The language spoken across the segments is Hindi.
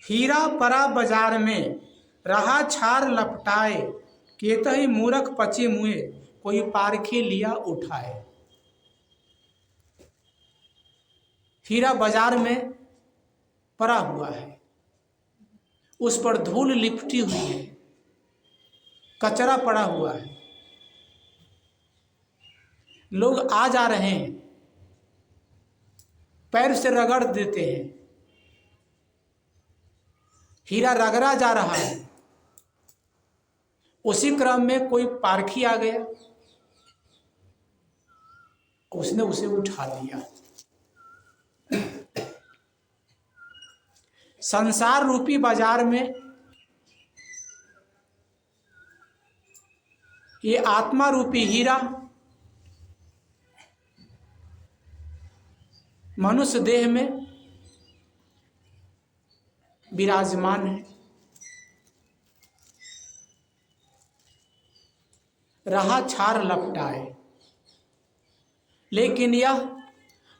हीरा परा बाजार में, रहा छार लपटाए, केतहि मूरख पचे मुए, कोई पारखे लिया उठाए। हीरा बाजार में पड़ा हुआ है, उस पर धूल लिपटी हुई है, कचरा पड़ा हुआ है, लोग आ जा रहे हैं, पैर से रगड़ देते हैं, हीरा रगड़ा जा रहा है। उसी क्रम में कोई पारखी आ गया, उसने उसे उठा लिया। संसार रूपी बाजार में ये आत्मा रूपी हीरा मनुष्य देह में विराजमान है। रहा छार लपटाए, लेकिन यह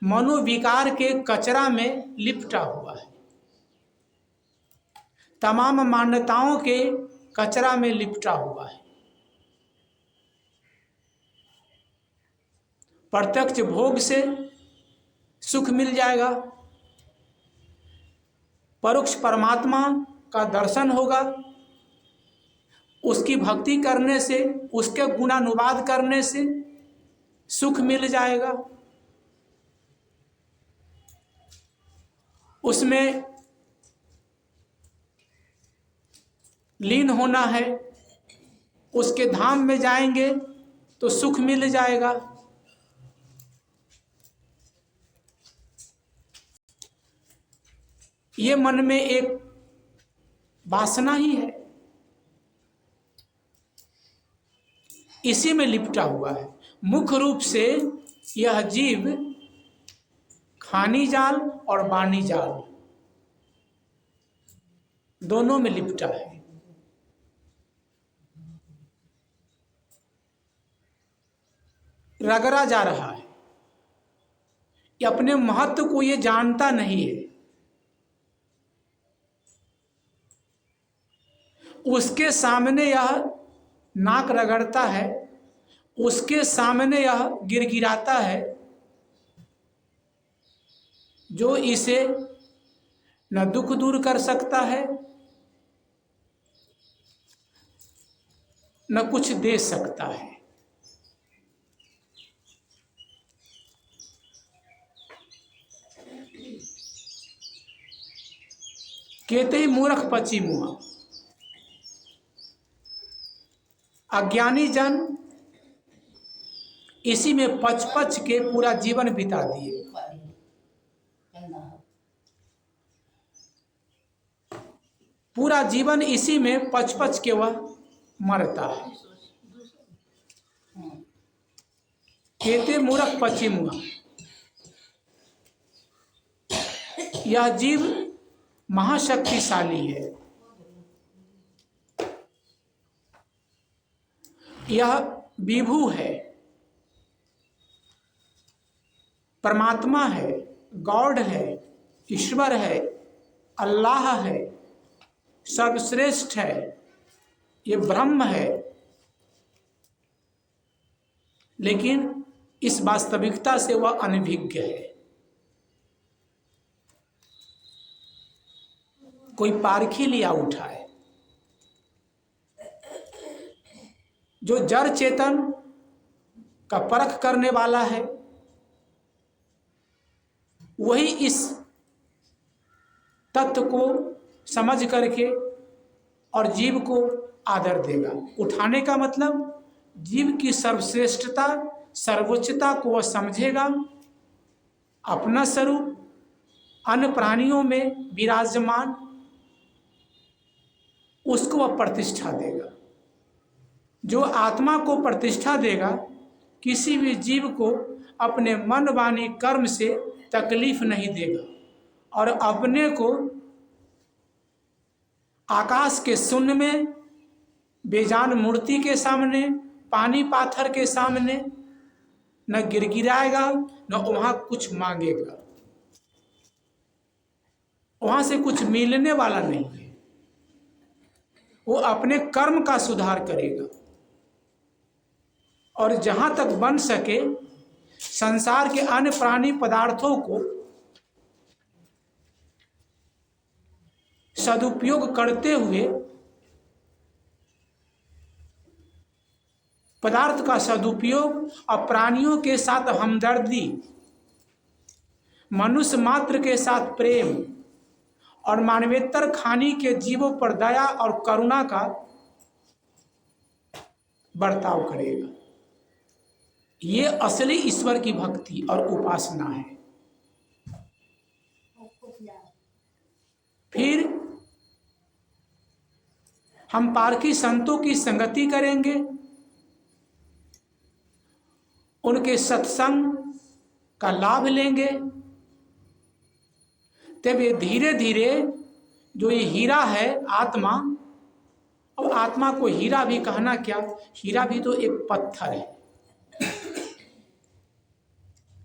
मनोविकार के कचरा में लिपटा हुआ है, तमाम मान्यताओं के कचरा में लिपटा हुआ है। प्रत्यक्ष भोग से सुख मिल जाएगा, परोक्ष परमात्मा का दर्शन होगा, उसकी भक्ति करने से, उसके गुणानुवाद करने से सुख मिल जाएगा। उसमें लीन होना है, उसके धाम में जाएंगे तो सुख मिल जाएगा। ये मन में एक वासना ही है, इसी में लिपटा हुआ है। मुख्य रूप से यह जीव खानी जाल और बानी जाल दोनों में लिपटा है। रगड़ा जा रहा है, ये अपने महत्व को ये जानता नहीं है। उसके सामने यह नाक रगड़ता है, उसके सामने यह गिड़गिड़ाता है, जो इसे न दुख दूर कर सकता है न कुछ दे सकता है। कहते ही मूर्ख पची मुआ। अज्ञानी जन इसी में पच पच के पूरा जीवन बिता दिए। पूरा जीवन इसी में पच पच के वह मरता है। कहते मूर्ख पची मुआ। यह जीव महाशक्तिशाली है, यह विभु है, परमात्मा है, गॉड है, ईश्वर है, अल्लाह है, सर्वश्रेष्ठ है, ये ब्रह्म है। लेकिन इस वास्तविकता से वह अनभिज्ञ है। कोई पारखी लिया उठाए, जो जड़ चेतन का परख करने वाला है, वही इस तत्व को समझ करके और जीव को आदर देगा। उठाने का मतलब जीव की सर्वश्रेष्ठता, सर्वोच्चता को वह समझेगा, अपना स्वरूप अन्य प्राणियों में विराजमान, उसको वह प्रतिष्ठा देगा। जो आत्मा को प्रतिष्ठा देगा, किसी भी जीव को अपने मन वाणी कर्म से तकलीफ नहीं देगा और अपने को आकाश के शून्य में, बेजान मूर्ति के सामने, पानी पाथर के सामने न गिड़गिड़ाएगा, न वहाँ कुछ मांगेगा। वहां से कुछ मिलने वाला नहीं है। वो अपने कर्म का सुधार करेगा और जहां तक बन सके संसार के अन्य प्राणी पदार्थों को सदुपयोग करते हुए पदार्थ का सदुपयोग और प्राणियों के साथ हमदर्दी, मनुष्य मात्र के साथ प्रेम और मानवेतर खानी के जीवों पर दया और करुणा का बर्ताव करेगा। ये असली ईश्वर की भक्ति और उपासना है। फिर हम पारखी संतों की संगति करेंगे, उनके सत्संग का लाभ लेंगे, तब ये धीरे धीरे जो ये हीरा है आत्मा, अब आत्मा को हीरा भी कहना क्या, हीरा भी तो एक पत्थर है,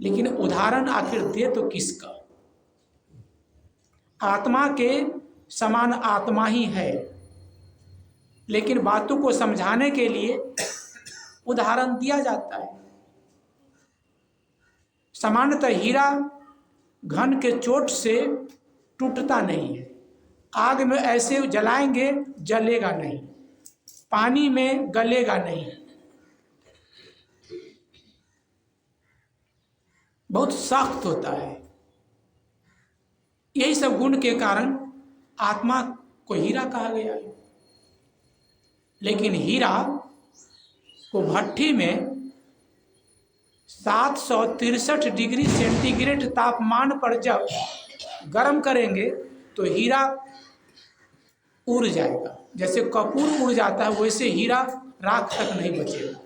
लेकिन उदाहरण आखिर दे तो किसका। आत्मा के समान आत्मा ही है, लेकिन बातों को समझाने के लिए उदाहरण दिया जाता है। सामान्यतः हीरा घन के चोट से टूटता नहीं है, आग में ऐसे जलाएंगे जलेगा नहीं, पानी में गलेगा नहीं, बहुत सख्त होता है। यही सब गुण के कारण आत्मा को हीरा कहा गया है। लेकिन हीरा को भट्ठी में 763 डिग्री सेंटीग्रेड तापमान पर जब गर्म करेंगे तो हीरा उड़ जाएगा। जैसे कपूर उड़ जाता है वैसे हीरा राख तक नहीं बचेगा।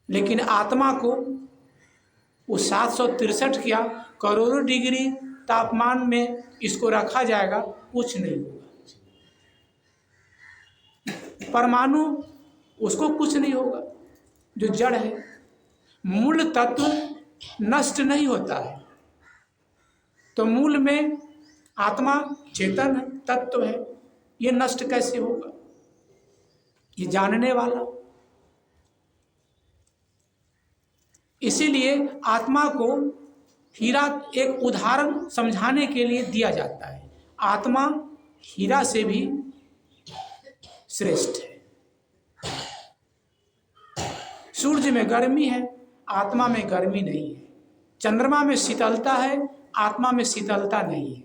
लेकिन आत्मा को वो 763 क्या करोड़ों डिग्री तापमान में इसको रखा जाएगा, कुछ नहीं होगा। परमाणु उसको कुछ नहीं होगा, जो जड़ है। मूल तत्व नष्ट नहीं होता है, तो मूल में आत्मा चेतन तत्व है, ये नष्ट कैसे होगा, ये जानने वाला। इसीलिए आत्मा को हीरा एक उदाहरण समझाने के लिए दिया जाता है। आत्मा हीरा से भी श्रेष्ठ है। सूर्य में गर्मी है, आत्मा में गर्मी नहीं है। चंद्रमा में शीतलता है, आत्मा में शीतलता नहीं है।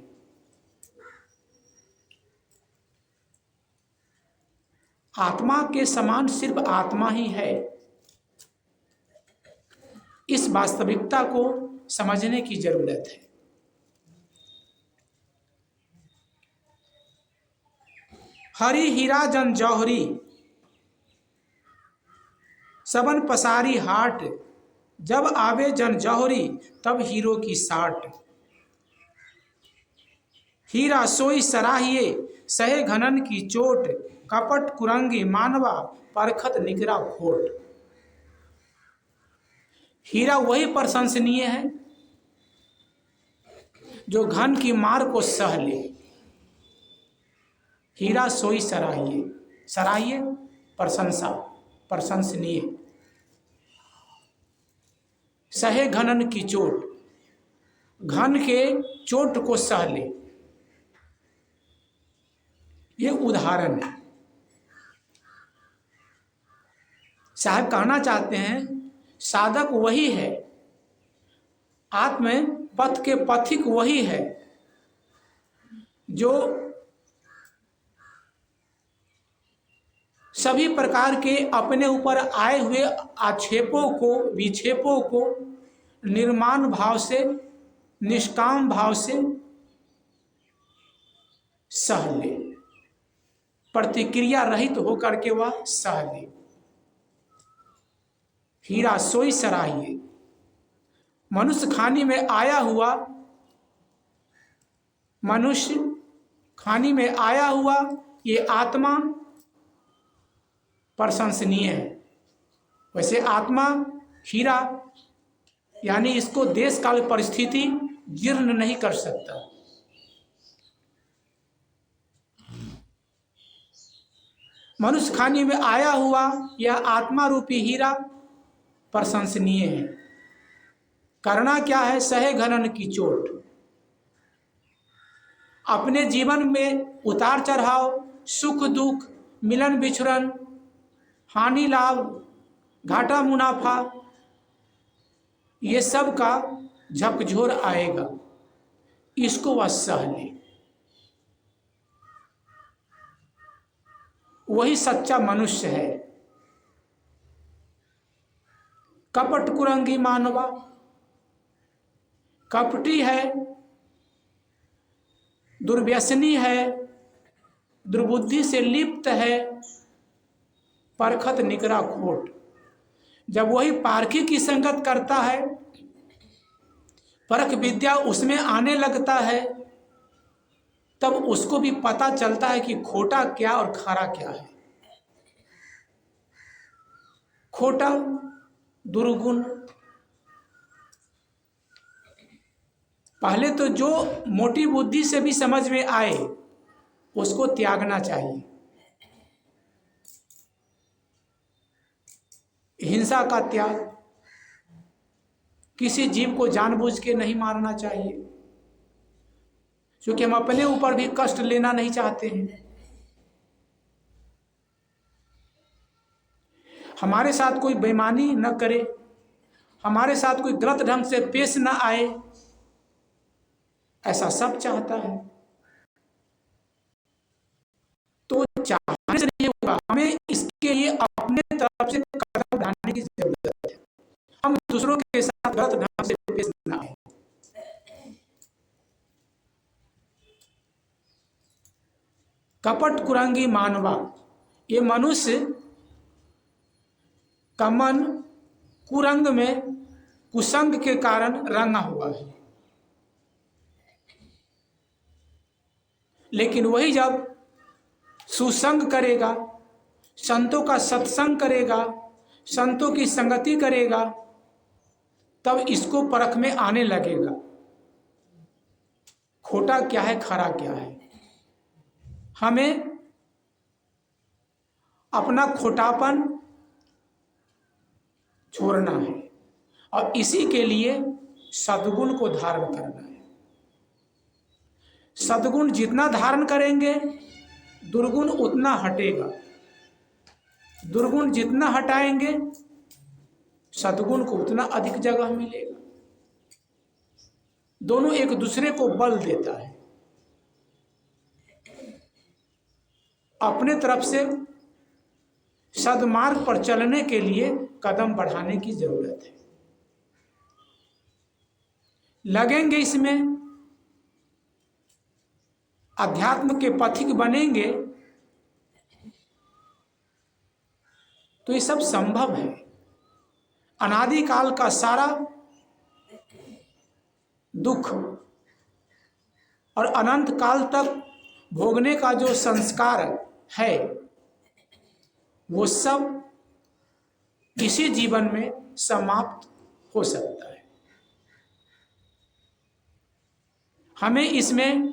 आत्मा के समान सिर्फ आत्मा ही है। इस वास्तविकता को समझने की जरूरत है। हरि हीरा जन जौहरी, सबन पसारी हाट, जब आवे जन जौहरी तब हीरो की साट। हीरा सोई सराहिए सहे घनन की चोट, कपट कुरंगी मानवा परखत निकरा खोट। हीरा वही प्रशंसनीय है जो घन की मार को सह ले। हीरा सोई सराहिए, सराहिए प्रशंसा, प्रशंसनीय। सहे घनन की चोट, घन के चोट को सह ले, ये उदाहरण है। साहब कहना चाहते हैं साधक वही है, आत्म पथ के पथिक वही है जो सभी प्रकार के अपने ऊपर आए हुए आक्षेपों को, विक्षेपों को निर्माण भाव से, निष्काम भाव से सह ले, प्रतिक्रिया रहित होकर के वह सह ले। हीरा सोई सराहिए, मनुष्य खानी में आया हुआ, मनुष्य खानी में आया हुआ ये आत्मा प्रशंसनीय है। वैसे आत्मा हीरा यानी इसको देश काल परिस्थिति जीर्ण नहीं कर सकता। मनुष्य खाने में आया हुआ यह आत्मा रूपी हीरा प्रशंसनीय है। करना क्या है? सहे घनन की चोट। अपने जीवन में उतार चढ़ाव, सुख दुख, मिलन बिछुड़न, हानि लाभ, घाटा मुनाफा, ये सब का झकझोर आएगा, इसको वह सह ले। वही सच्चा मनुष्य है। कपट कुरंगी मानवा, कपटी है, दुर्व्यसनी है, दुर्बुद्धि से लिप्त है, परखत निकरा खोट। जब वही पारखी की संगत करता है, परख विद्या उसमें आने लगता है, तब उसको भी पता चलता है कि खोटा क्या और खरा क्या है। खोटा दुर्गुण, पहले तो जो मोटी बुद्धि से भी समझ में आए उसको त्यागना चाहिए। हिंसा का त्याग, किसी जीव को जानबूझ के नहीं मारना चाहिए, क्योंकि हम अपने ऊपर भी कष्ट लेना नहीं चाहते हैं। हमारे साथ कोई बेईमानी न करे, हमारे साथ कोई गलत ढंग से पेश न आए, ऐसा सब चाहता है। तो चाहने से नहीं होगा, हमें इसके लिए अपने तरफ से कदम उठाने की जरूरत है। हम दूसरों के साथ गलत ढंग से पेश न आए। कपट कुरंगी मानवा, ये मनुष्य का मन कुरंग में कुसंग के कारण रंगा हुआ है। लेकिन वही जब सुसंग करेगा, संतों का सत्संग करेगा, संतों की संगति करेगा, तब इसको परख में आने लगेगा खोटा क्या है, खरा क्या है। हमें अपना खोटापन छोड़ना है और इसी के लिए सद्गुण को धारण करना है। सद्गुण जितना धारण करेंगे दुर्गुण उतना हटेगा, दुर्गुण जितना हटाएंगे सद्गुण को उतना अधिक जगह मिलेगा। दोनों एक दूसरे को बल देता है। अपने तरफ से सद्मार्ग पर चलने के लिए कदम बढ़ाने की जरूरत है। लगेंगे इसमें, अध्यात्म के पथिक बनेंगे, तो ये सब संभव है। अनादिकाल का सारा दुख और अनंत काल तक भोगने का जो संस्कार है वो सब इसी जीवन में समाप्त हो सकता है। हमें इसमें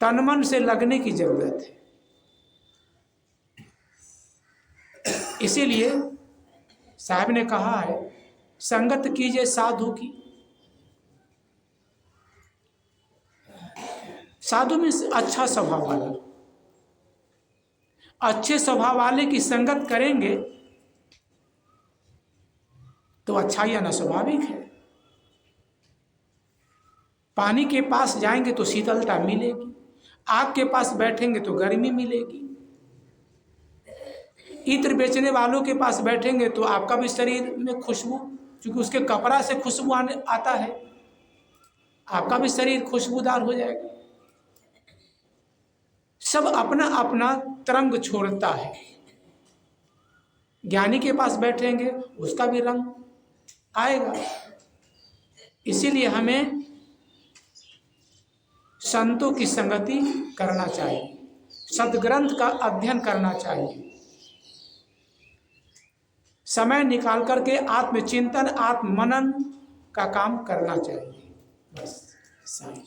तन मन से लगने की जरूरत है। इसीलिए साहब ने कहा है, संगत कीजिए साधु की। साधु में अच्छा स्वभाव वाला, अच्छे स्वभाव वाले की संगत करेंगे तो अच्छाई आना स्वाभाविक है। पानी के पास जाएंगे तो शीतलता मिलेगी, आग के पास बैठेंगे तो गर्मी मिलेगी, इत्र बेचने वालों के पास बैठेंगे तो आपका भी शरीर में खुशबू, क्योंकि उसके कपड़ा से खुशबू आता है, आपका भी शरीर खुशबूदार हो जाएगा। सब अपना अपना तरंग छोड़ता है। ज्ञानी के पास बैठेंगे उसका भी रंग आएगा। इसीलिए हमें संतों की संगति करना चाहिए, सदग्रंथ का अध्ययन करना चाहिए, समय निकाल करके आत्मचिंतन आत्ममनन का काम करना चाहिए। बस साईं।